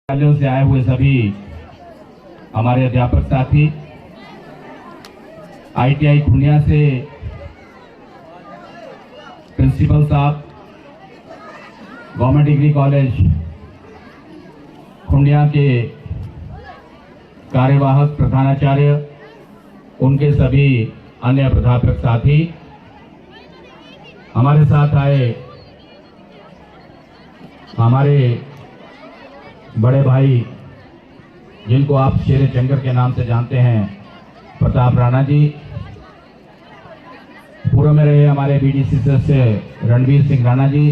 विद्यालयों से आए हुए सभी हमारे अध्यापक साथी, ITI खुंडिया से प्रिंसिपल साहब, गवर्नमेंट डिग्री कॉलेज खुंडिया के कार्यवाहक प्रधानाचार्य, उनके सभी अन्य प्राध्यापक साथी, हमारे साथ आए हमारे बड़े भाई जिनको आप शेरे चंगर के नाम से जानते हैं, प्रताप राणा जी, पूर्व में रहे हमारे BDC सदस्य रणवीर सिंह राणा जी,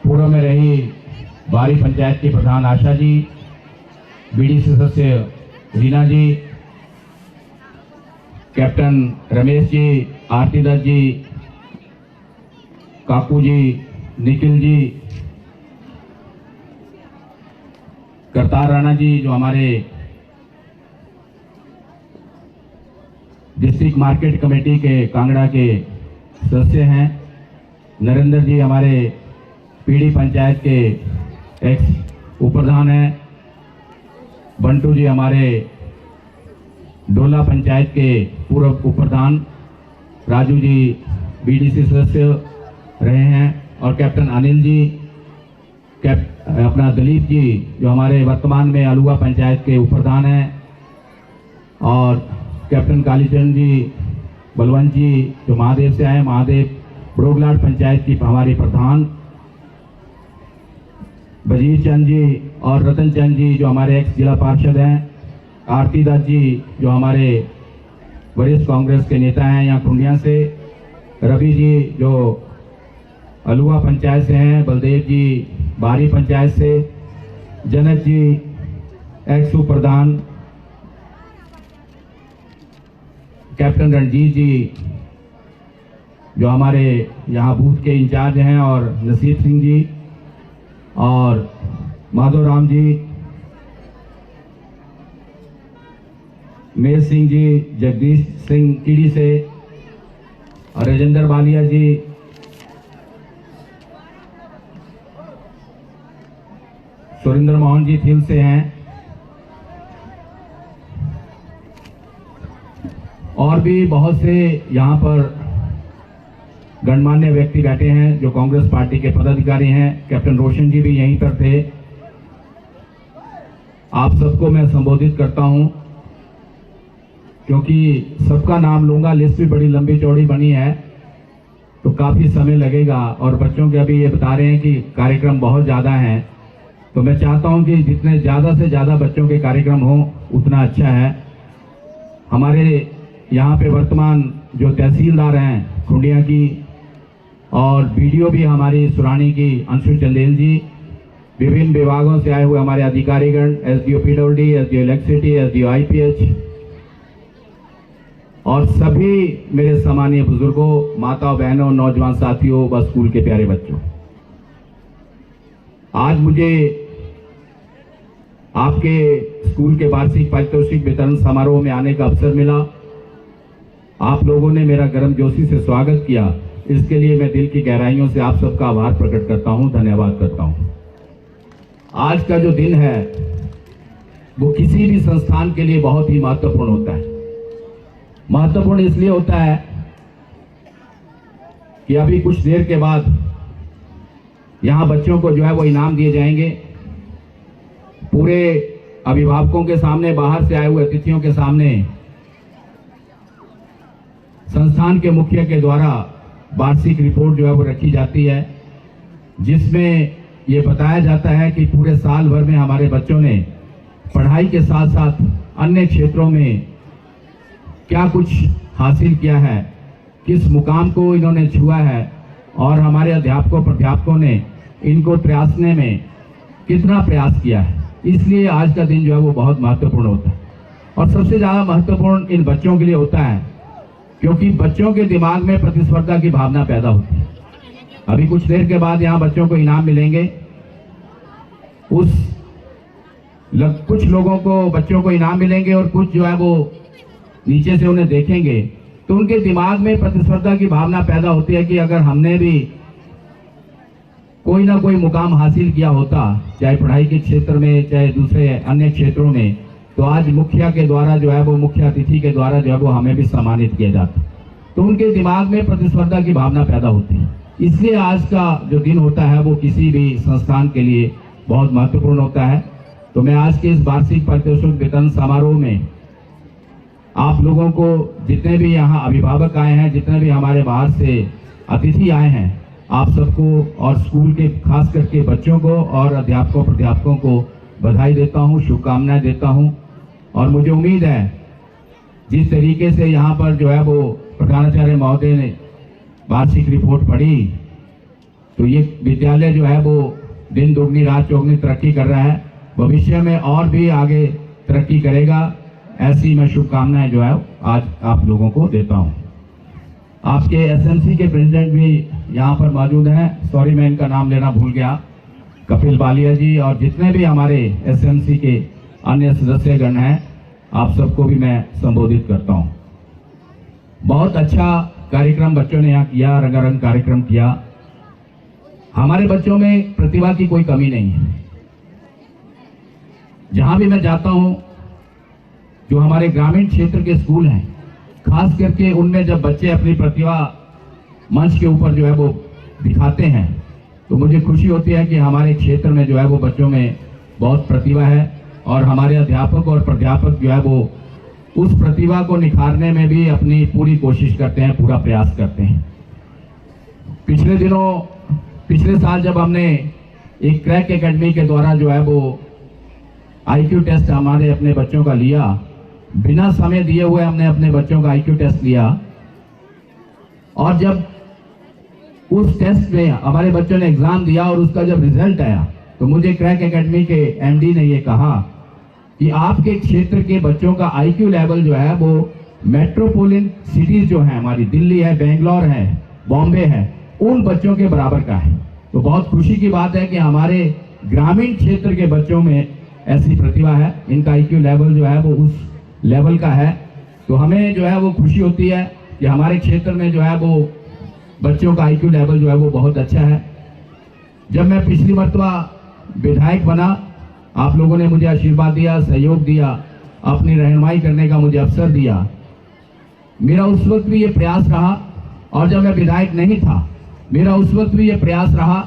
पूर्व में रही बारी पंचायत की प्रधान आशा जी, BDC सदस्य रीना जी, कैप्टन रमेश जी, आरती दत्त जी, काकू जी, निखिल जी, करतार राणा जी जो हमारे डिस्ट्रिक्ट मार्केट कमेटी के कांगड़ा के सदस्य हैं, नरेंद्र जी हमारे पीड़ी पंचायत के एक्स उपप्रधान हैं, बंटू जी हमारे डोला पंचायत के पूर्व उपप्रधान, राजू जी BDC सदस्य रहे हैं, और कैप्टन अनिल जी, अपना दलीप जी जो हमारे वर्तमान में अलुआ पंचायत के उपप्रधान हैं, और कैप्टन कालीचंद जी, बलवंत जी जो महादेव से आए, महादेव ब्रोगलाट पंचायत की हमारी प्रधान, बजीर चंद जी और रतन चंद जी जो हमारे एक्स जिला पार्षद हैं, आरती दत्त जी जो हमारे वरिष्ठ कांग्रेस के नेता हैं यहाँ खुंडिया से, रवि जी जो अलुआ पंचायत से हैं, बलदेव जी बारी पंचायत से, जनक जी एक्स प्रधान, कैप्टन रणजीत जी जो हमारे यहाँ बूथ के इंचार्ज हैं, और नसीब सिंह जी और माधव राम जी, मेर सिंह जी, जगदीश सिंह कीड़ी से, और राजेंद्र बालिया जी, सुरेंद्र मोहन जी थिल से हैं, और भी बहुत से यहाँ पर गणमान्य व्यक्ति बैठे हैं जो कांग्रेस पार्टी के पदाधिकारी हैं। कैप्टन रोशन जी भी यहीं पर थे। आप सबको मैं संबोधित करता हूं क्योंकि सबका नाम लूंगा, लिस्ट भी बड़ी लंबी चौड़ी बनी है तो काफी समय लगेगा, और बच्चों के अभी ये बता रहे हैं कि कार्यक्रम बहुत ज्यादा हैं, तो मैं चाहता हूं कि जितने ज्यादा से ज्यादा बच्चों के कार्यक्रम हो उतना अच्छा है। हमारे यहाँ पे वर्तमान जो तहसीलदार हैं खुंडिया की, और BDO भी हमारी सुरानी की अंशु चंदेल जी, विभिन्न विभागों से आए हुए हमारे अधिकारीगण, SDO PWD, SDO electricity, SDO IPH, और सभी मेरे सम्मानीय बुजुर्गों, माताओं, बहनों, नौजवान साथियों व स्कूल के प्यारे बच्चों, आज मुझे आपके स्कूल के वार्षिक पारितोषिक वितरण समारोह में आने का अवसर मिला। आप लोगों ने मेरा गर्मजोशी से स्वागत किया, इसके लिए मैं दिल की गहराइयों से आप सबका आभार प्रकट करता हूं, धन्यवाद करता हूं। आज का जो दिन है वो किसी भी संस्थान के लिए बहुत ही महत्वपूर्ण होता है। महत्वपूर्ण इसलिए होता है कि अभी कुछ देर के बाद यहां बच्चों को जो है वो इनाम दिए जाएंगे, पूरे अभिभावकों के सामने, बाहर से आए हुए अतिथियों के सामने, संस्थान के मुखिया के द्वारा वार्षिक रिपोर्ट जो है वो रखी जाती है, जिसमें ये बताया जाता है कि पूरे साल भर में हमारे बच्चों ने पढ़ाई के साथ साथ अन्य क्षेत्रों में क्या कुछ हासिल किया है, किस मुकाम को इन्होंने छुआ है, और हमारे अध्यापकों प्राध्यापकों ने इनको त्रासने में कितना प्रयास किया है। इसलिए आज का दिन जो है वो बहुत महत्वपूर्ण होता है, और सबसे ज्यादा महत्वपूर्ण इन बच्चों के लिए होता है क्योंकि बच्चों के दिमाग में प्रतिस्पर्धा की भावना पैदा होती है। अभी कुछ देर के बाद यहाँ बच्चों को इनाम मिलेंगे, कुछ लोगों को, बच्चों को इनाम मिलेंगे, और कुछ जो है वो नीचे से उन्हें देखेंगे तो उनके दिमाग में प्रतिस्पर्धा की भावना पैदा होती है कि अगर हमने भी कोई ना कोई मुकाम हासिल किया होता, चाहे पढ़ाई के क्षेत्र में चाहे दूसरे अन्य क्षेत्रों में, तो आज मुखिया के द्वारा जो है वो, मुख्य अतिथि के द्वारा जो है वो हमें भी सम्मानित किया जाता। तो उनके दिमाग में प्रतिस्पर्धा की भावना पैदा होती है। इसलिए आज का जो दिन होता है वो किसी भी संस्थान के लिए बहुत महत्वपूर्ण होता है। तो मैं आज के इस वार्षिक पारितोषिक वितरण समारोह में आप लोगों को, जितने भी यहाँ अभिभावक आए हैं, जितने भी हमारे बाहर से अतिथि आए हैं, आप सबको और स्कूल के खास करके बच्चों को और अध्यापकों प्राध्यापकों को बधाई देता हूँ, शुभकामनाएं देता हूँ। और मुझे उम्मीद है जिस तरीके से यहाँ पर जो है वो प्रधानाचार्य महोदय ने वार्षिक रिपोर्ट पढ़ी, तो ये विद्यालय जो है वो दिन दोगुनी रात चौगुनी तरक्की कर रहा है, भविष्य में और भी आगे तरक्की करेगा। ऐसी मैं शुभकामनाएं जो है आज आप लोगों को देता हूँ। आपके एसएमसी के प्रेसिडेंट भी यहाँ पर मौजूद हैं, सॉरी मैं इनका नाम लेना भूल गया, कपिल बालिया जी, और जितने भी हमारे एसएमसी के अन्य सदस्यगण हैं, आप सबको भी मैं संबोधित करता हूँ। बहुत अच्छा कार्यक्रम बच्चों ने यहाँ किया, रंगारंग कार्यक्रम किया। हमारे बच्चों में प्रतिभा की कोई कमी नहीं है। जहां भी मैं जाता हूं, जो हमारे ग्रामीण क्षेत्र के स्कूल हैं, खास करके उनमें जब बच्चे अपनी प्रतिभा मंच के ऊपर जो है वो दिखाते हैं, तो मुझे खुशी होती है कि हमारे क्षेत्र में जो है वो बच्चों में बहुत प्रतिभा है। और हमारे अध्यापक और प्राध्यापक जो है वो उस प्रतिभा को निखारने में भी अपनी पूरी कोशिश करते हैं, पूरा प्रयास करते हैं। पिछले साल जब हमने एक क्रैक एकेडमी के द्वारा जो है वो IQ टेस्ट हमारे अपने बच्चों का लिया, बिना समय दिए हुए हमने अपने बच्चों का IQ टेस्ट लिया, और जब उस टेस्ट में हमारे बच्चों ने एग्जाम दिया और उसका जब रिजल्ट आया, तो मुझे क्रैक एकेडमी के MD ने ये कहा कि आपके क्षेत्र के बच्चों का IQ लेवल जो है वो मेट्रोपोलिटन सिटीज जो है हमारी, दिल्ली है, बेंगलोर है, बॉम्बे है, उन बच्चों के बराबर का है। तो बहुत खुशी की बात है कि हमारे ग्रामीण क्षेत्र के बच्चों में ऐसी प्रतिभा है, इनका IQ लेवल जो है वो उस लेवल का है। तो हमें जो है वो खुशी होती है कि हमारे क्षेत्र में जो है वो बच्चों का IQ लेवल जो है वो बहुत अच्छा है। जब मैं पिछली मरतबा विधायक बना, आप लोगों ने मुझे आशीर्वाद दिया, सहयोग दिया, अपनी रहनुमाई करने का मुझे अवसर दिया। मेरा उस वक्त भी ये प्रयास रहा, और जब मैं विधायक नहीं था, मेरा उस वक्त भी ये प्रयास रहा।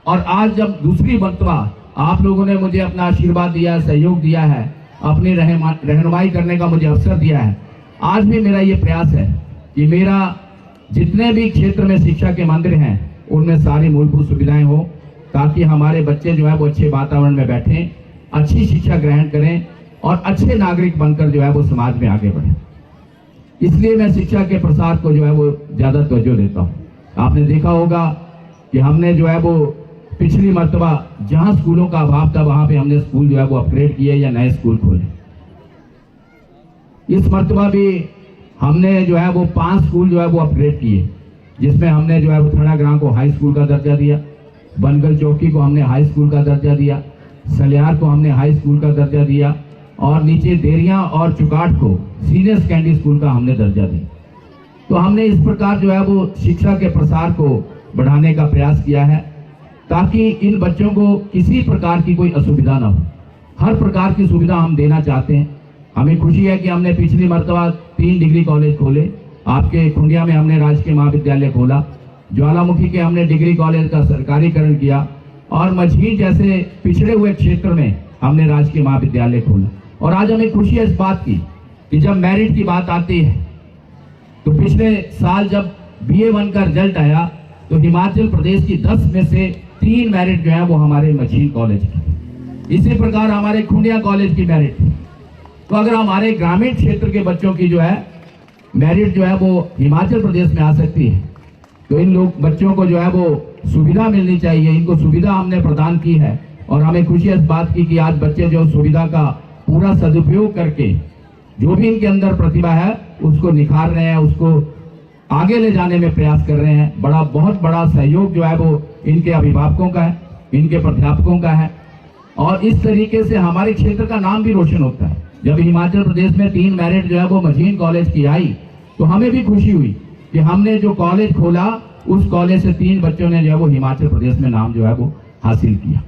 और आज जब दूसरी मरतबा आप लोगों ने मुझे अपना आशीर्वाद दिया, सहयोग दिया है, अपनी रहनुमाई करने का मुझे अवसर दिया है, आज भी मेरा ये प्रयास है कि मेरा जितने भी क्षेत्र में शिक्षा के मंदिर हैं, उनमें सारी मूलभूत सुविधाएं हो, ताकि हमारे बच्चे जो है वो अच्छे वातावरण में बैठें, अच्छी शिक्षा ग्रहण करें और अच्छे नागरिक बनकर जो है वो समाज में आगे बढ़ें। इसलिए मैं शिक्षा के प्रसार को जो है वो ज़्यादा तवज्जो देता हूँ। आपने देखा होगा कि हमने जो है वो पिछली मर्तबा जहाँ स्कूलों का अभाव था, वहाँ पे हमने स्कूल जो है वो अपग्रेड किए या नए स्कूल खोले। इस मर्तबा भी हमने जो है वो 5 स्कूल जो है वो अपग्रेड किए, जिसमें हमने जो है वो थड़ा ग्राम को हाई स्कूल का दर्जा दिया, बनगल चौकी को हमने हाई स्कूल का दर्जा दिया, सलियार को हमने हाई स्कूल का दर्जा दिया, और नीचे देरिया और चुकाट को सीनियर सेकेंडरी स्कूल का हमने दर्जा दिया। तो हमने इस प्रकार जो है वो शिक्षा के प्रसार को बढ़ाने का प्रयास किया है, ताकि इन बच्चों को किसी प्रकार की कोई असुविधा ना हो। हर प्रकार की सुविधा हम देना चाहते हैं। हमें खुशी है कि हमने पिछली मरतबा 3 डिग्री कॉलेज खोले। आपके खुंडिया में हमने राजकीय महाविद्यालय खोला, ज्वालामुखी के हमने डिग्री कॉलेज का सरकारीकरण किया, और मझीर जैसे पिछड़े हुए क्षेत्र में हमने राजकीय महाविद्यालय खोला। और आज हमें खुशी है इस बात की कि जब मेरिट की बात आती है, तो पिछले साल जब BA1 का रिजल्ट आया, तो हिमाचल प्रदेश की 10 में से 3 मेरिट जो है वो हमारे मझीर कॉलेज की। इसी प्रकार हमारे खुंडिया कॉलेज की मेरिट। तो अगर हमारे ग्रामीण क्षेत्र के बच्चों की जो है मेरिट जो है वो हिमाचल प्रदेश में आ सकती है, तो इन लोग बच्चों को जो है वो सुविधा मिलनी चाहिए। इनको सुविधा हमने प्रदान की है, और हमें खुशी है इस बात की कि आज बच्चे जो सुविधा का पूरा सदुपयोग करके जो भी इनके अंदर प्रतिभा है उसको निखार रहे हैं, उसको आगे ले जाने में प्रयास कर रहे हैं। बहुत बड़ा सहयोग जो है वो इनके अभिभावकों का है, इनके प्राध्यापकों का है, और इस तरीके से हमारे क्षेत्र का नाम भी रोशन होता है। जब हिमाचल प्रदेश में 3 मेरिट जो है वो मझीर कॉलेज की आई, तो हमें भी खुशी हुई कि हमने जो कॉलेज खोला उस कॉलेज से 3 बच्चों ने जो है वो हिमाचल प्रदेश में नाम जो है वो हासिल किया।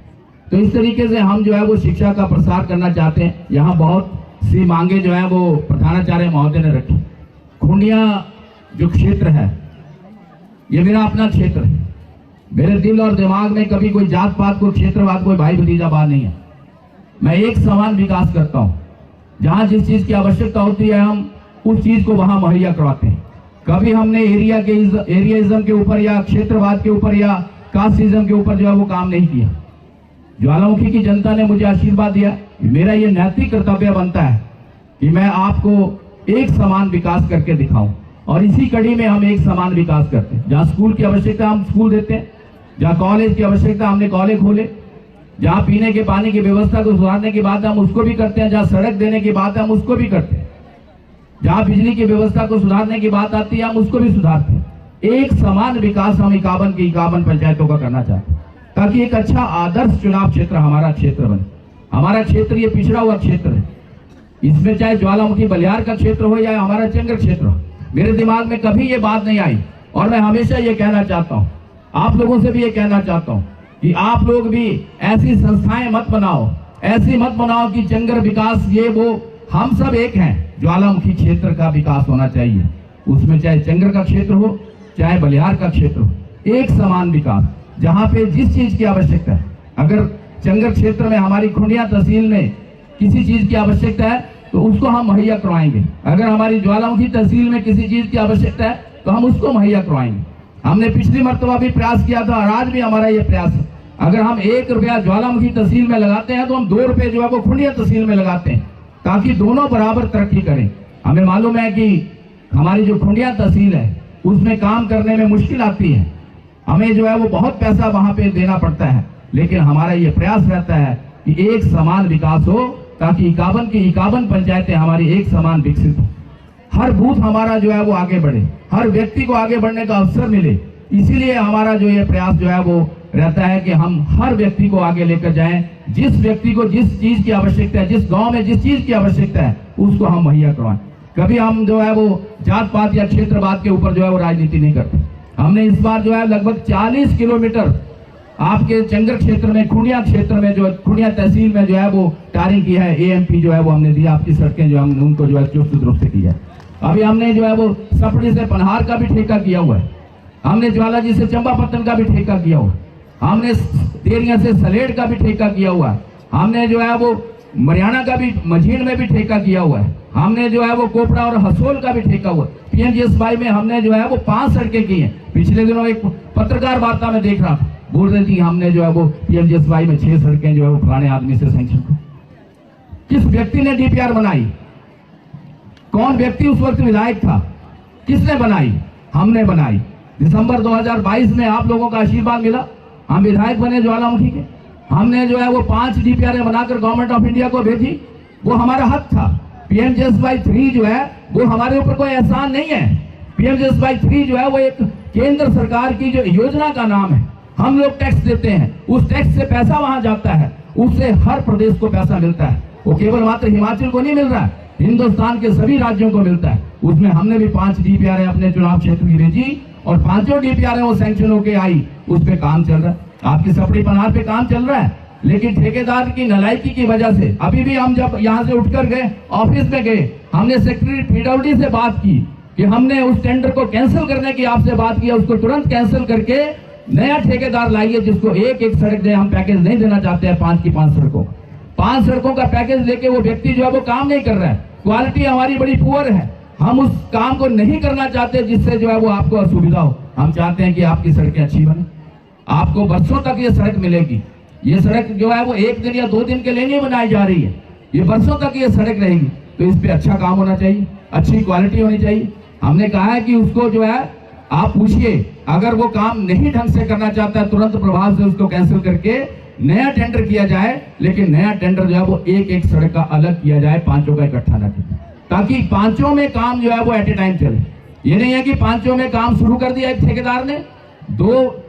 तो इस तरीके से हम जो है वो शिक्षा का प्रसार करना चाहते हैं। यहाँ बहुत सी मांगे जो है वो प्रधानाचार्य महोदय ने रखी। खूंडिया जो क्षेत्र है ये मेरा अपना क्षेत्र है। मेरे दिल और दिमाग में कभी कोई जात पात, कोई क्षेत्रवाद, कोई भाई भतीजावाद नहीं है। मैं एक समान विकास करता हूँ। जहाँ जिस चीज की आवश्यकता होती है हम उस चीज को वहां मुहैया करवाते हैं। कभी हमने एरियाइज्म के ऊपर या क्षेत्रवाद के ऊपर या कास्टिज्म के ऊपर जो है वो काम नहीं किया। ज्वालामुखी की जनता ने मुझे आशीर्वाद दिया। मेरा ये नैतिक कर्तव्य बनता है कि मैं आपको एक समान विकास करके दिखाऊं, और इसी कड़ी में हम एक समान विकास करते हैं। जहाँ स्कूल की आवश्यकता हम स्कूल देते हैं, जहाँ कॉलेज की आवश्यकता हमने कॉलेज खोले, जहाँ पीने के पानी की व्यवस्था को सुधारने की बात है हम उसको भी करते हैं, जहाँ सड़क देने की बात है हम उसको भी करते हैं, जहाँ बिजली की व्यवस्था को सुधारने की बात आती है हम उसको भी सुधारते हैं। एक समान विकास हम 51 पंचायतों का करना चाहते हैं, ताकि एक अच्छा आदर्श चुनाव क्षेत्र हमारा क्षेत्र बने। हमारा क्षेत्र ये पिछड़ा हुआ क्षेत्र है। इसमें चाहे ज्वालामुखी बलियार का क्षेत्र हो या हमारा चंगर क्षेत्र हो, मेरे दिमाग में कभी ये बात नहीं आई। और मैं हमेशा ये कहना चाहता हूँ, आप लोगों से भी ये कहना चाहता हूँ कि आप लोग भी ऐसी संस्थाएं मत बनाओ, ऐसी मत बनाओ कि चंगर विकास ये वो, हम सब एक हैं। ज्वालामुखी क्षेत्र का विकास होना चाहिए, उसमें चाहे चंगर का क्षेत्र हो चाहे बलिहार का क्षेत्र हो, एक समान विकास। जहाँ पे जिस चीज की आवश्यकता है, अगर चंगर क्षेत्र में हमारी खूंडिया तहसील में किसी चीज की आवश्यकता है तो उसको हम मुहैया करवाएंगे। अगर हमारी ज्वालामुखी तहसील में किसी चीज की आवश्यकता है तो हम उसको मुहैया करवाएंगे। हमने पिछली मर्तबा भी प्रयास किया था और आज भी हमारा ये प्रयास है। अगर हम 1 रुपया ज्वालामुखी तहसील में लगाते हैं तो हम 2 रुपए जो है वो खूंडिया तहसील में लगाते हैं, ताकि दोनों बराबर तरक्की करें। हमें मालूम है कि हमारी जो खूंडिया तहसील है उसमें काम करने में मुश्किल आती है, हमें जो है वो बहुत पैसा वहां पे देना पड़ता है, लेकिन हमारा ये प्रयास रहता है कि एक समान विकास हो, ताकि 51 पंचायतें हमारी एक समान विकसित हो। हर बूथ हमारा जो है वो आगे बढ़े, हर व्यक्ति को आगे बढ़ने का अवसर मिले। इसीलिए हमारा जो ये प्रयास जो है वो रहता है कि हम हर व्यक्ति को आगे लेकर जाएं। जिस व्यक्ति को जिस चीज की आवश्यकता है, जिस गांव में जिस चीज की आवश्यकता है उसको हम मुहैया करवाएं। कभी हम जो है वो जात पात या क्षेत्रवाद के ऊपर जो है वो राजनीति नहीं करते। हमने इस बार जो है लगभग 40 किलोमीटर आपके चंगर क्षेत्र में, खूंडिया क्षेत्र में, जो खूंडिया तहसील में जो है वो टारिंग की है। AMP जो है वो हमने दिया, आपकी सड़कें जो है उनको जो है चुस्त दुरुस्त की है। अभी हमने जो है वो सपड़ी से पनहार का भी ठेका किया हुआ है, हमने ज्वालाजी से चंपापत्तन का भी ठेका किया हुआ है, हमने देरिया से सलेट का भी ठेका किया हुआ है, हमने जो है वो मरियाना का भी, मझीण में भी ठेका किया हुआ है, हमने जो है वो कोपड़ा और हसोल का भी ठेका हुआ। PMGSY में हमने जो है वो 5 सड़कें की हैं। पिछले दिनों एक पत्रकार वार्ता में देख रहा था, बोल रही थी हमने जो है वो PMGSY में 6 सड़कें जो है वो फलाने आदमी से सैंक्शन को। किस व्यक्ति ने DPR बनाई? कौन व्यक्ति उस वक्त विधायक था? किसने बनाई? हमने बनाई। दिसंबर 2022 में आप लोगों का आशीर्वाद मिला, हम विधायक बने ज्वालामुखी के। हमने जो है वो 5 DPR बनाकर गवर्नमेंट ऑफ इंडिया को भेजी, वो हमारा हक था। PMGSY 3 जो है वो हमारे ऊपर कोई एहसान नहीं है। PMGSY 3 जो है वो एक केंद्र सरकार की जो योजना का नाम है। हम लोग टैक्स देते हैं, उस टैक्स से पैसा वहां जाता है, उससे हर प्रदेश को पैसा मिलता है। वो केवल मात्र हिमाचल को नहीं मिल रहा है, हिंदुस्तान के सभी राज्यों को मिलता है। उसमें हमने भी 5 DPR अपने चुनाव क्षेत्र की भेजी और 5 DPR वो सैंक्शन होके आई, उस पर काम चल रहा है। आपकी सपड़ी पनहार पे काम चल रहा है, लेकिन ठेकेदार की नालायकी की वजह से अभी भी हम जब यहाँ से उठकर गए, ऑफिस में गए, हमने सेक्रेटरी PWD से बात की कि हमने उस टेंडर को कैंसिल करने की आपसे बात की, उसको तुरंत कैंसिल करके नया ठेकेदार लाइए जिसको एक सड़क दे। हम पैकेज नहीं देना चाहते हैं 5 की 5 सड़कों, 5 सड़कों का पैकेज लेके वो व्यक्ति जो है वो काम नहीं कर रहा है। क्वालिटी हमारी बड़ी पुअर है, हम उस काम को नहीं करना चाहते जिससे जो है वो आपको असुविधा हो। हम चाहते हैं कि आपकी सड़कें अच्छी बने, आपको बरसों तक ये सड़क मिलेगी। ये सड़क जो है वो 1 दिन या 2 दिन के लिए नहीं बनाई जा रही है, ये बरसों तक ये सड़क रहेगी। तो इस पे अच्छा काम होना चाहिए, अच्छी क्वालिटी होनी चाहिए। हमने कहा है कि उसको जो है आप पूछिए, अगर वो काम नहीं ढंग से करना चाहता है तुरंत प्रभाव से उसको कैंसिल करके नया टेंडर किया जाए। लेकिन नया टेंडर जो है वो एक सड़क का अलग किया जाए, 5 का इकट्ठा न किया, ताकि 5 में काम जो है वो एट ए टाइम चले। ये नहीं है कि 5 में काम शुरू कर दिया एक ठेकेदार ने, 2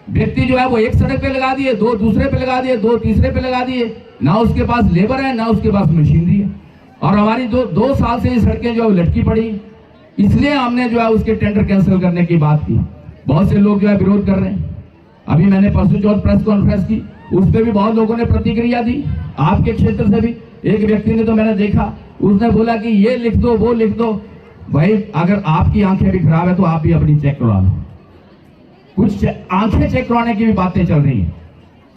व्यक्ति जो है वो एक सड़क पे लगा दिए, 2 दूसरे पे लगा दिए, 2 तीसरे पे लगा दिए, ना उसके पास लेबर है ना उसके पास मशीनरी है। और हमारी 2 साल से ये सड़कें जो है लटकी पड़ी, इसलिए हमने जो है उसके टेंडर कैंसिल करने की बात की। बहुत से लोग जो है विरोध कर रहे हैं। अभी मैंने परसों चौथ प्रेस कॉन्फ्रेंस की, उस पर भी बहुत लोगों ने प्रतिक्रिया दी। आपके क्षेत्र से भी एक व्यक्ति ने, तो मैंने देखा, उसने बोला कि ये लिख दो, वो लिख दो। भाई अगर आपकी आंखें भी खराब है तो आप भी अपनी चेक करवा लो। कुछ आंखें चेक करवाने की भी बातें चल रही हैं,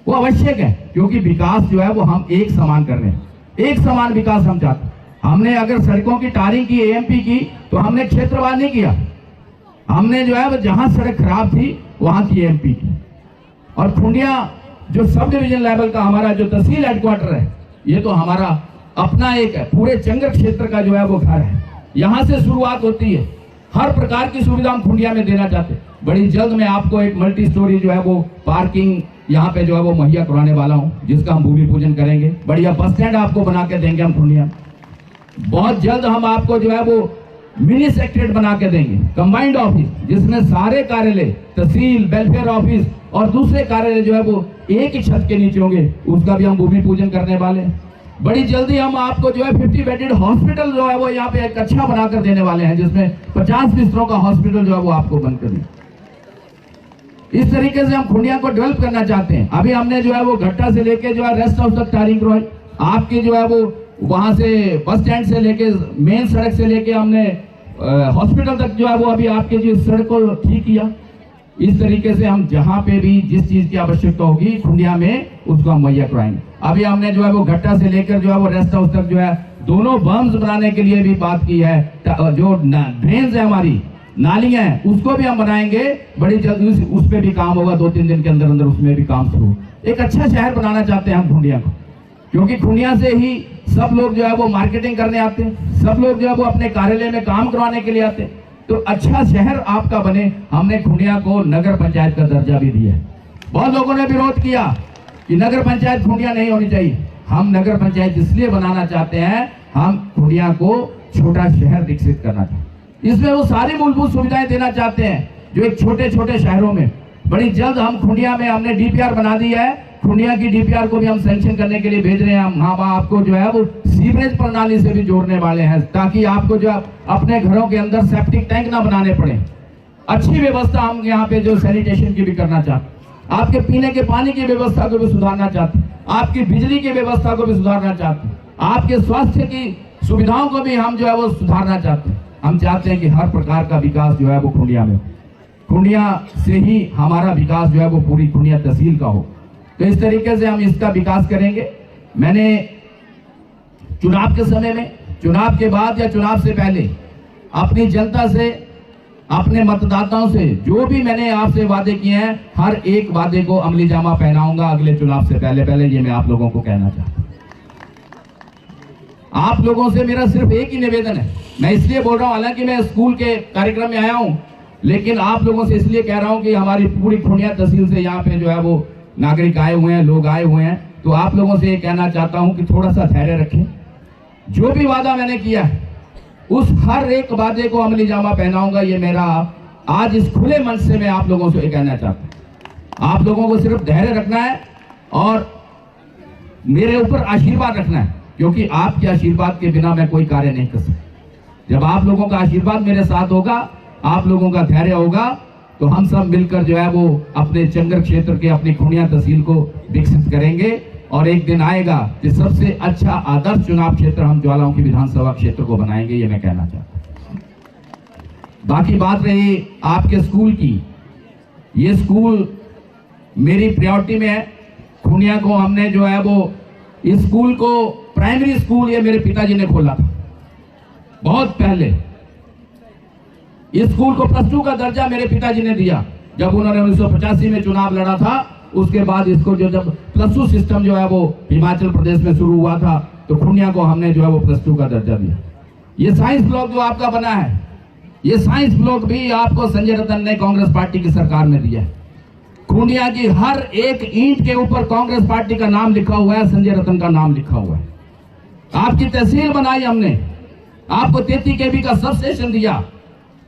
वो आवश्यक है, क्योंकि विकास जो है वो हम एक समान कर रहे हैं, एक समान विकास हम चाहते हैं। हमने अगर सड़कों की टारिंग की, एएमपी की, तो हमने क्षेत्रवार नहीं किया। हमने जो है वो जहां सड़क खराब थी वहां की एएमपी की। और खुंडिया जो सब डिवीजन लेवल का हमारा जो तहसील हेडक्वार्टर है, ये तो हमारा अपना एक है, पूरे चंगर क्षेत्र का जो है वो घर है। यहां से शुरुआत होती है। हर प्रकार की सुविधा हम खुंडिया में देना चाहते हैं। बड़ी जल्द मैं आपको एक मल्टी स्टोरी जो है वो पार्किंग यहाँ पे जो है वो मुहैया करवाने वाला हूँ, जिसका हम भूमि पूजन करेंगे। बढ़िया बस स्टैंड आपको बना के देंगे हम खुंडिया। बहुत जल्द हम आपको जो है वो मिनी सेक्रेटरीट बना के देंगे, कंबाइंड ऑफिस, जिसमें सारे कार्यालय, तहसील, वेलफेयर ऑफिस और दूसरे कार्यालय जो है वो एक ही छत के नीचे होंगे। उसका भी हम भूमि पूजन करने वाले हैं। बड़ी जल्दी हम आपको जो है 50 बेडेड हॉस्पिटल जो है वो यहाँ पे एक अच्छा बनाकर देने वाले हैं, जिसमें 50 बिस्तरों का हॉस्पिटल जो है वो आपको बनकर दें। इस तरीके से हम खुंडिया को डेवलप करना चाहते हैं। अभी हमने जो है वो घट्टा से लेके जो है रेस्ट हाउस तक टारिंग करवाई। आपके जो है वो वहां से बस स्टैंड से लेके मेन सड़क से लेके हमने हॉस्पिटल तक जो है वो अभी आपके जो सड़क को ठीक किया। इस तरीके से हम जहां पे भी जिस चीज की आवश्यकता होगी खुंडिया में, उसको हम मुहैया कराएंगे। अभी हमने जो है वो घट्टा से लेकर जो है वो रेस्ट हाउस तक जो है दोनों बम्स बनाने के लिए भी बात की है। जो ड्रेन्स है, हमारी नालियां हैं, उसको भी हम बनाएंगे। बड़ी जल्दी उस पर भी काम होगा, 2-3 दिन के अंदर अंदर उसमें भी काम शुरू। एक अच्छा शहर बनाना चाहते हैं हम खुंडिया को, क्योंकि खुंडिया से ही सब लोग जो है वो मार्केटिंग करने आते हैं, सब लोग जो है वो अपने कार्यालय में काम करवाने के लिए आते हैं। तो अच्छा शहर आपका बने, हमने खुंडिया को नगर पंचायत का दर्जा भी दिया है। बहुत लोगों ने विरोध किया कि नगर पंचायत खुंडिया नहीं होनी चाहिए। हम नगर पंचायत इसलिए बनाना चाहते हैं, हम खुंडिया को छोटा शहर विकसित करना चाहते हैं। इसमें वो सारी मूलभूत सुविधाएं देना चाहते हैं जो एक छोटे छोटे शहरों में। बड़ी जल्द हम खुंडिया में हमने डीपीआर बना दी है। खुंडिया की डीपीआर को भी हम सैंक्शन करने के लिए भेज रहे हैं। हम वहां आपको जो है वो सीवरेज प्रणाली से भी जोड़ने वाले हैं, ताकि आपको जो अपने घरों के अंदर सेप्टिक टैंक ना बनाने पड़े। अच्छी व्यवस्था हम यहाँ पे जो सैनिटेशन की भी करना चाहते हैं। आपके पीने के पानी की व्यवस्था को भी सुधारना चाहते हैं, आपकी बिजली की व्यवस्था को भी सुधारना चाहते हैं, आपके स्वास्थ्य की सुविधाओं को भी हम जो है वो सुधारना चाहते हैं। हम चाहते हैं कि हर प्रकार का विकास जो है वो खुंडिया में हो। खुंडिया से ही हमारा विकास जो है वो पूरी खुंडिया तहसील का हो। तो इस तरीके से हम इसका विकास करेंगे। मैंने चुनाव के समय में, चुनाव के बाद या चुनाव से पहले अपनी जनता से, अपने मतदाताओं से जो भी मैंने आपसे वादे किए हैं, हर एक वादे को अमली जामा पहनाऊंगा अगले चुनाव से पहले। ये मैं आप लोगों को कहना चाहता हूं। आप लोगों से मेरा सिर्फ एक ही निवेदन है। मैं इसलिए बोल रहा हूं, हालांकि मैं स्कूल के कार्यक्रम में आया हूं, लेकिन आप लोगों से इसलिए कह रहा हूं कि हमारी पूरी खुंडिया तहसील से यहाँ पे जो है वो नागरिक आए हुए हैं, लोग आए हुए हैं। तो आप लोगों से ये कहना चाहता हूं कि थोड़ा सा धैर्य रखें। जो भी वादा मैंने किया है उस हर एक वादे को अमली जामा पहनाऊंगा। ये मेरा आज इस खुले मंच से मैं आप लोगों से ये कहना चाहता हूं। आप लोगों को सिर्फ धैर्य रखना है और मेरे ऊपर आशीर्वाद रखना है, क्योंकि आपके आशीर्वाद के बिना मैं कोई कार्य नहीं कर सकता। जब आप लोगों का आशीर्वाद मेरे साथ होगा, आप लोगों का धैर्य होगा, तो हम सब मिलकर जो है वो अपने चंगर क्षेत्र के, अपनी खुंडिया तहसील को विकसित करेंगे। और एक दिन आएगा कि सबसे अच्छा आदर्श चुनाव क्षेत्र हम ज्वालामुखी विधानसभा क्षेत्र को बनाएंगे। ये मैं कहना चाहता हूं। बाकी बात रही आपके स्कूल की, ये स्कूल मेरी प्रायोरिटी में है। खुंडिया को हमने जो है वो इस स्कूल को, प्राइमरी स्कूल ये मेरे पिताजी ने खोला था बहुत पहले। इस स्कूल को +2 का दर्जा मेरे पिताजी ने दिया जब उन्होंने 1985 में चुनाव लड़ा था। उसके बाद इसको जब +2 सिस्टम जो है वो हिमाचल प्रदेश में शुरू हुआ था, तो खुंडिया को हमने जो है वो +2 का दर्जा दिया। ये साइंस ब्लॉक जो आपका बना है, ये साइंस ब्लॉक भी आपको संजय रतन ने कांग्रेस पार्टी की सरकार में दिया है। खुंडिया की हर एक ईंट के ऊपर कांग्रेस पार्टी का नाम लिखा हुआ है, संजय रतन का नाम लिखा हुआ है। आपकी तहसील बनाई हमने, आपको 33 kV का सब स्टेशन दिया,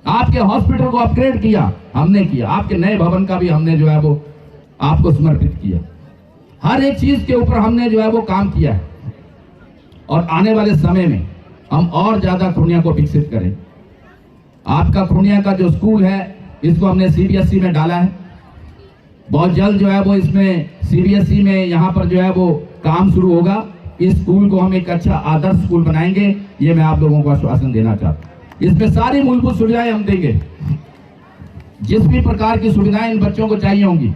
आपके हॉस्पिटल को अपग्रेड किया, हमने किया। आपके नए भवन का भी हमने जो है वो आपको समर्पित किया। हर एक चीज के ऊपर हमने जो है वो काम किया है। और आने वाले समय में हम और ज्यादा खुंडिया को विकसित करें। आपका खुंडिया का जो स्कूल है, इसको हमने सीबीएसई में डाला है। बहुत जल्द जो है वो इसमें सीबीएसई में यहाँ पर जो है वो काम शुरू होगा। इस स्कूल को हम एक अच्छा आदर्श स्कूल बनाएंगे, ये मैं आप लोगों को आश्वासन देना चाहता हूँ। इसमें सारी मूलभूत सुविधाएं हम देंगे, जिस भी प्रकार की सुविधाएं इन बच्चों को चाहिए होंगी,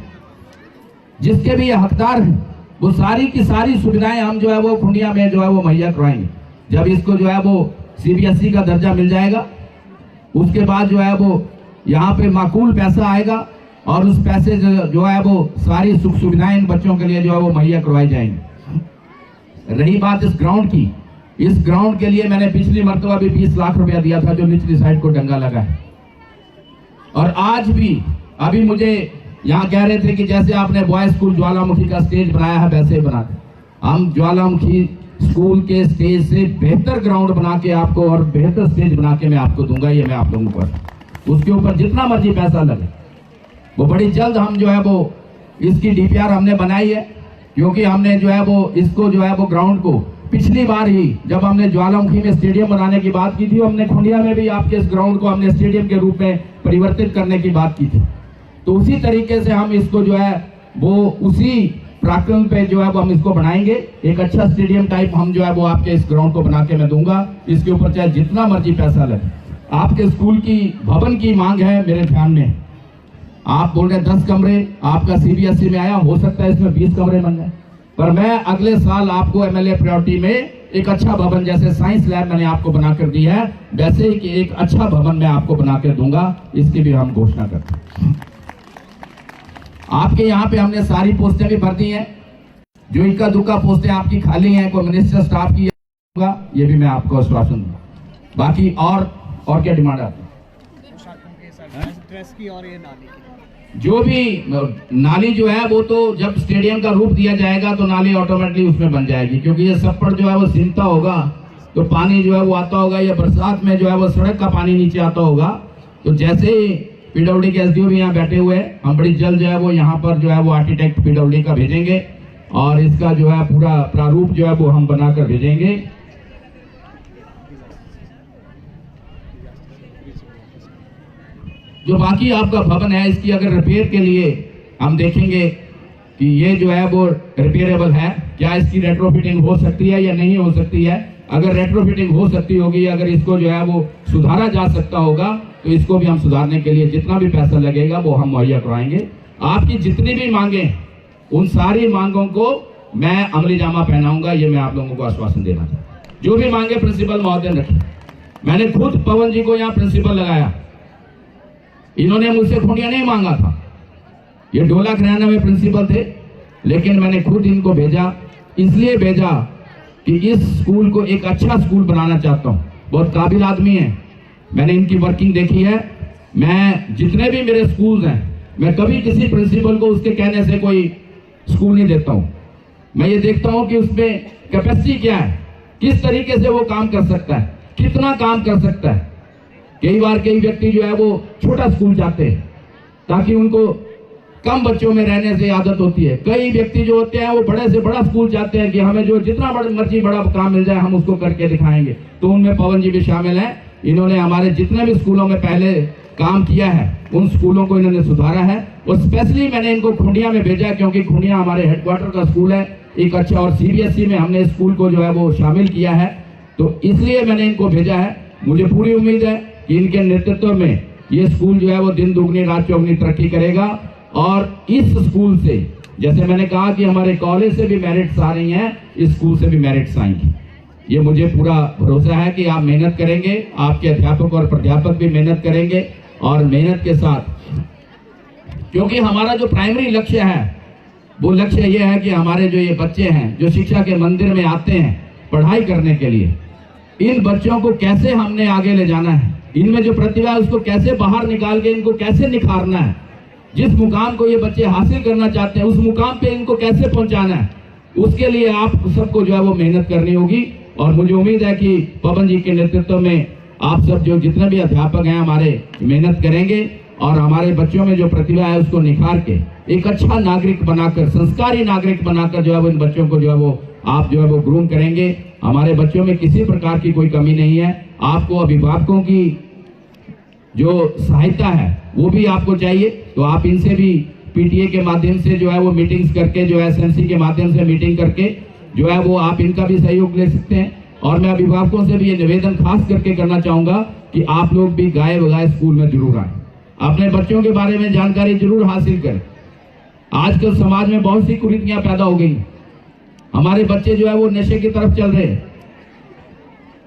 जिसके भी ये हकदार हैं, वो सारी की सारी सुविधाएं हम जो है वो खुंडिया में जो है वो मुहैया करवाएंगे। जब इसको जो है वो सीबीएसई का दर्जा मिल जाएगा, उसके बाद जो है वो यहाँ पे माकूल पैसा आएगा और उस पैसे जो है वो सारी सुख सुविधाएं इन बच्चों के लिए जो है वो मुहैया करवाई जाएंगी। रही बात इस ग्राउंड की, इस ग्राउंड के लिए मैंने पिछली मरतबा भी 20 लाख रुपया दिया था, जो निचली साइड को डंगा लगा है। और आज भी अभी मुझे यहाँ कह रहे थे कि जैसे आपने बॉयज स्कूल ज्वालामुखी का स्टेज बनाया है वैसे ही बना दे। हम ज्वालामुखी स्कूल के स्टेज से बेहतर ग्राउंड बना के आपको और बेहतर स्टेज बना के मैं आपको दूंगा, ये मैं आप लोगों को। उसके ऊपर जितना मर्जी पैसा लगे वो बड़ी जल्द हम जो है वो इसकी डीपीआर हमने बनाई है, क्योंकि हमने जो है वो इसको जो है वो ग्राउंड को पिछली बार ही जब हमने ज्वालामुखी में स्टेडियम बनाने की बात की थी, हमने खुंडिया में भी आपके इस ग्राउंड को हमने स्टेडियम के रूप में परिवर्तित करने की बात की थी। तो उसी तरीके से हम इसको जो है वो उसी पराक्रम पे जो है वो हम इसको बनाएंगे। एक अच्छा स्टेडियम टाइप हम जो है वो आपके इस ग्राउंड को बना के मैं दूंगा। इसके ऊपर चाहे जितना मर्जी पैसा लगे। आपके स्कूल की भवन की मांग है मेरे ध्यान में, आप बोल रहे 10 कमरे, आपका सीबीएसई में आया, हो सकता है इसमें 20 कमरे बन जाए, पर मैं अगले साल आपको एमएलए प्रायोरिटी में एक अच्छा भवन, जैसे साइंस लैब मैंने आपको बनाकर दी है, वैसे ही एक अच्छा भवन मैं आपको बनाकर दूंगा। इसकी भी हम घोषणा करते हैं। आपके यहाँ पे हमने सारी पोस्टें भी भर दी हैं, जो इक्का दुक्का पोस्टें आपकी खाली हैं, कोई मिनिस्टर स्टाफ की होगा, ये भी मैं आपको आश्वासन दूंगा। बाकी और क्या डिमांड आती है? ड्रेस की और ये नाली की, जो भी नाली जो है वो तो जब स्टेडियम का रूप दिया जाएगा तो नाली ऑटोमेटिकली उसमें बन जाएगी, क्योंकि ये सब पर जो है वो सिमटा होगा तो पानी जो है वो आता होगा, या बरसात में जो है वो सड़क का पानी नीचे आता होगा। तो जैसे ही पीडब्ल्यूडी के एसडीओ भी यहाँ बैठे हुए हैं, हम बड़ी जल्द जो है वो यहाँ पर जो है वो आर्किटेक्ट पीडब्ल्यूडी का भेजेंगे और इसका जो है पूरा प्रारूप जो है वो हम बनाकर भेजेंगे। जो बाकी आपका भवन है, इसकी अगर रिपेयर के लिए हम देखेंगे कि ये जो है वो रिपेयरेबल है, क्या इसकी रेट्रोफिटिंग हो सकती है या नहीं हो सकती है। अगर रेट्रोफिटिंग हो सकती होगी, अगर इसको जो है वो सुधारा जा सकता होगा, तो इसको भी हम सुधारने के लिए जितना भी पैसा लगेगा वो हम मुहैया करवाएंगे। आपकी जितनी भी मांगे, उन सारी मांगों को मैं अमली जामा पहनाऊंगा, ये मैं आप लोगों को आश्वासन देना चाहता हूं। जो भी मांगे प्रिंसिपल महोदय ने रखी। मैंने खुद पवन जी को यहाँ प्रिंसिपल लगाया, इन्होंने मुझसे खुंडिया नहीं मांगा था, ये डोला खराना में प्रिंसिपल थे, लेकिन मैंने खुद इनको भेजा। इसलिए भेजा कि इस स्कूल को एक अच्छा स्कूल बनाना चाहता हूँ। बहुत काबिल आदमी है, मैंने इनकी वर्किंग देखी है। मैं जितने भी मेरे स्कूल्स हैं, मैं कभी किसी प्रिंसिपल को उसके कहने से कोई स्कूल नहीं देता हूँ। मैं ये देखता हूँ कि उसमें कैपेसिटी क्या है, किस तरीके से वो काम कर सकता है, कितना काम कर सकता है। कई बार कई व्यक्ति जो है वो छोटा स्कूल चाहते हैं ताकि उनको कम बच्चों में रहने से आदत होती है। कई व्यक्ति जो होते हैं वो बड़े से बड़ा स्कूल चाहते हैं कि हमें जो जितना मर्जी बड़ा काम मिल जाए हम उसको करके दिखाएंगे। तो उनमें पवन जी भी शामिल हैं। इन्होंने हमारे जितने भी स्कूलों में पहले काम किया है उन स्कूलों को इन्होंने सुधारा है। और स्पेशली मैंने इनको खुंडिया में भेजा, क्योंकि खुंडिया हमारे हेडक्वार्टर का स्कूल है एक अच्छा, और सीबीएसई में हमने स्कूल को जो है वो शामिल किया है, तो इसलिए मैंने इनको भेजा है। मुझे पूरी उम्मीद है कि इनके नेतृत्व में ये स्कूल जो है वो दिन दुगनी रात चौगनी तरक्की करेगा। और इस स्कूल से, जैसे मैंने कहा कि हमारे कॉलेज से भी मेरिट्स आ रही हैं, इस स्कूल से भी मेरिट्स आएंगी। ये मुझे पूरा भरोसा है कि आप मेहनत करेंगे, आपके अध्यापक और प्राध्यापक भी मेहनत करेंगे, और मेहनत के साथ, क्योंकि हमारा जो प्राइमरी लक्ष्य है वो लक्ष्य ये है कि हमारे जो ये बच्चे हैं जो शिक्षा के मंदिर में आते हैं पढ़ाई करने के लिए, इन बच्चों को कैसे हमने आगे ले जाना है, इनमें जो प्रतिभा है उसको कैसे बाहर निकाल के इनको कैसे निखारना है, जिस मुकाम को ये बच्चे हासिल करना चाहते हैं उस मुकाम पे इनको कैसे पहुंचाना है, उसके लिए आप सबको जो है वो मेहनत करनी होगी। और मुझे उम्मीद है कि पवन जी के नेतृत्व में आप सब जो जितने भी अध्यापक हैं हमारे मेहनत करेंगे और हमारे बच्चों में जो प्रतिभा है उसको निखार के एक अच्छा नागरिक बनाकर, संस्कारी नागरिक बनाकर जो है वो इन बच्चों को जो है वो आप जो है वो ग्रूम करेंगे। हमारे बच्चों में किसी प्रकार की कोई कमी नहीं है। आपको अभिभावकों की जो सहायता है वो भी आपको चाहिए, तो आप इनसे भी पीटीए के माध्यम से जो है वो मीटिंग्स करके, जो है एसएमसी के माध्यम से मीटिंग करके जो है वो आप इनका भी सहयोग ले सकते हैं। और मैं अभिभावकों से भी ये निवेदन खास करके करना चाहूंगा कि आप लोग भी गाए बगाए स्कूल में जरूर आए, अपने बच्चों के बारे में जानकारी जरूर हासिल करें। आजकल समाज में बहुत सी कुरीतियां पैदा हो गई, हमारे बच्चे जो है वो नशे की तरफ चल रहे हैं,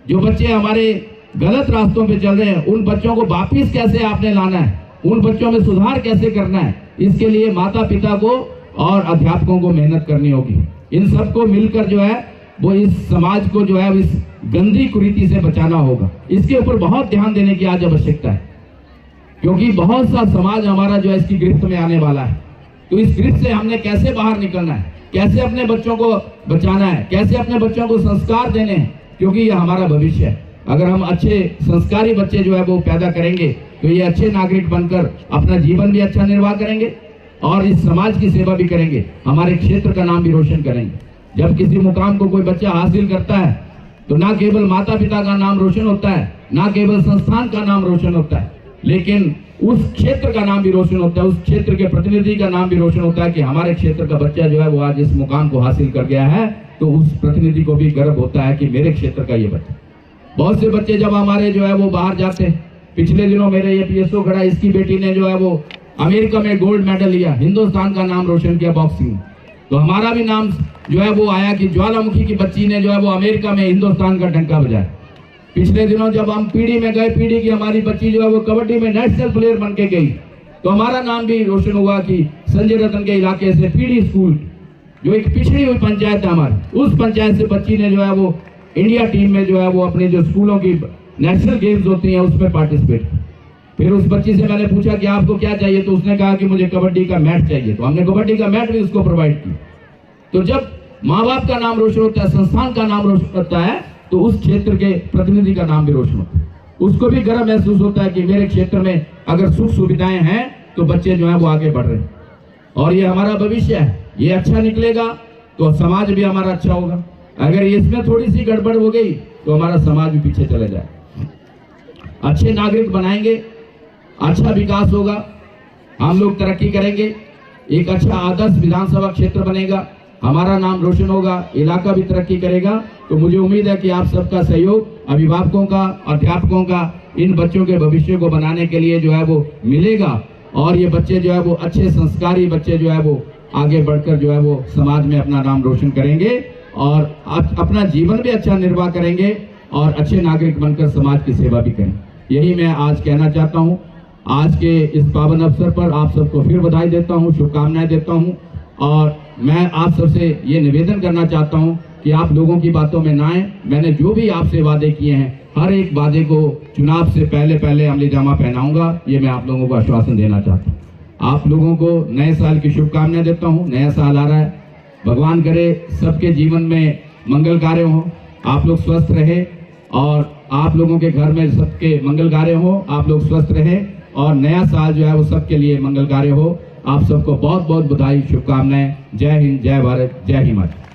जो बच्चे हमारे गलत रास्तों पे चल रहे हैं उन बच्चों को वापिस कैसे आपने लाना है, उन बच्चों में सुधार कैसे करना है, इसके लिए माता पिता को और अध्यापकों को मेहनत करनी होगी। इन सबको मिलकर जो है वो इस समाज को जो है इस गंदी कुरीति से बचाना होगा। इसके ऊपर बहुत ध्यान देने की आज आवश्यकता है, क्योंकि बहुत सा समाज हमारा जो है इसकी गिरफ्त में आने वाला है। तो इस गिरफ्त से हमने कैसे बाहर निकलना है, कैसे अपने बच्चों को बचाना है, कैसे अपने बच्चों को संस्कार देने हैं, क्योंकि ये हमारा भविष्य है। अगर हम अच्छे संस्कारी बच्चे जो है वो पैदा करेंगे तो ये अच्छे नागरिक बनकर अपना जीवन भी अच्छा निर्वाह करेंगे और इस समाज की सेवा भी करेंगे, हमारे क्षेत्र का नाम भी रोशन करेंगे। जब किसी मुकाम को कोई बच्चा हासिल करता है तो ना केवल माता पिता का नाम रोशन होता है, ना केवल संस्थान का नाम रोशन होता है, लेकिन उस क्षेत्र का नाम भी रोशन होता है, उस क्षेत्र के प्रतिनिधि का नाम भी रोशन होता है कि हमारे क्षेत्र का बच्चा जो है वो आज इस मुकाम को हासिल कर गया है। तो उस प्रतिनिधि को भी गर्व होता है कि मेरे क्षेत्र का ये बच्चा। बहुत से बच्चे जब हमारे जो है वो बाहर जाते हैं, पिछले दिनों मेरे ये पीएसओ खड़ा, इसकी बेटी ने जो है वो अमेरिका में गोल्ड मेडल लिया, हिंदुस्तान का नाम रोशन किया बॉक्सिंग। तो हमारा भी नाम जो है वो आया कि ज्वालामुखी की बच्ची ने जो है वो अमेरिका में हिंदुस्तान का डंका बजाया। पिछले दिनों जब हम पीढ़ी में गए, पीढ़ी की हमारी बच्ची जो है वो कबड्डी में नेशनल प्लेयर बन के गई, तो हमारा नाम भी रोशन हुआ कि संजय रतन के इलाके से पीढ़ी स्कूल, जो एक पिछड़ी हुई पंचायत है हमारी, उस पंचायत से बच्ची ने जो है वो इंडिया टीम में जो है वो अपने जो स्कूलों की नेशनल गेम्स होती हैं उसमें पार्टिसिपेट। फिर उस बच्ची से मैंने पूछा कि आपको क्या चाहिए, तो उसने कहा कि मुझे कबड्डी का मैट चाहिए। तो हमने कबड्डी का मैट भी उसको प्रोवाइड किया। तो जब माँ बाप का नाम रोशन होता है, संस्थान का नाम रोशन होता है, तो उस क्षेत्र के प्रतिनिधि का नाम भी रोशन होता है। उसको भी गर्व महसूस होता है कि मेरे क्षेत्र में अगर सुख सुविधाएं हैं तो बच्चे जो है वो आगे बढ़ रहे हैं और ये हमारा भविष्य है। ये अच्छा निकलेगा तो समाज भी हमारा अच्छा होगा, अगर इसमें थोड़ी सी गड़बड़ हो गई तो हमारा समाज भी पीछे चले जाए। अच्छे नागरिक बनाएंगे, अच्छा विकास होगा, हम लोग तरक्की करेंगे, एक अच्छा आदर्श विधानसभा क्षेत्र बनेगा, हमारा नाम रोशन होगा, इलाका भी तरक्की करेगा। तो मुझे उम्मीद है कि आप सबका सहयोग, अभिभावकों का, अध्यापकों का इन बच्चों के भविष्य को बनाने के लिए जो है वो मिलेगा और ये बच्चे जो है वो अच्छे संस्कारी बच्चे जो है वो आगे बढ़कर जो है वो समाज में अपना नाम रोशन करेंगे और अपना जीवन भी अच्छा निर्वाह करेंगे और अच्छे नागरिक बनकर समाज की सेवा भी करें। यही मैं आज कहना चाहता हूँ। आज के इस पावन अवसर पर आप सबको फिर बधाई देता हूँ, शुभकामनाएं देता हूँ और मैं आप सबसे ये निवेदन करना चाहता हूँ कि आप लोगों की बातों में ना आए। मैंने जो भी आपसे वादे किए हैं, हर एक वादे को चुनाव से पहले अमलीजामा पहनाऊंगा, ये मैं आप लोगों को आश्वासन देना चाहता हूँ। आप लोगों को नए साल की शुभकामनाएं देता हूँ। नया साल आ रहा है, भगवान करे सबके जीवन में मंगल कार्य हो, आप लोग स्वस्थ रहे और आप लोगों के घर में सबके मंगल कार्य हो, आप लोग स्वस्थ रहे और नया साल जो है वो सबके लिए मंगल कार्य हो। आप सबको बहुत बहुत बधाई, शुभकामनाएं। जय हिंद, जय भारत, जय हिमाचल।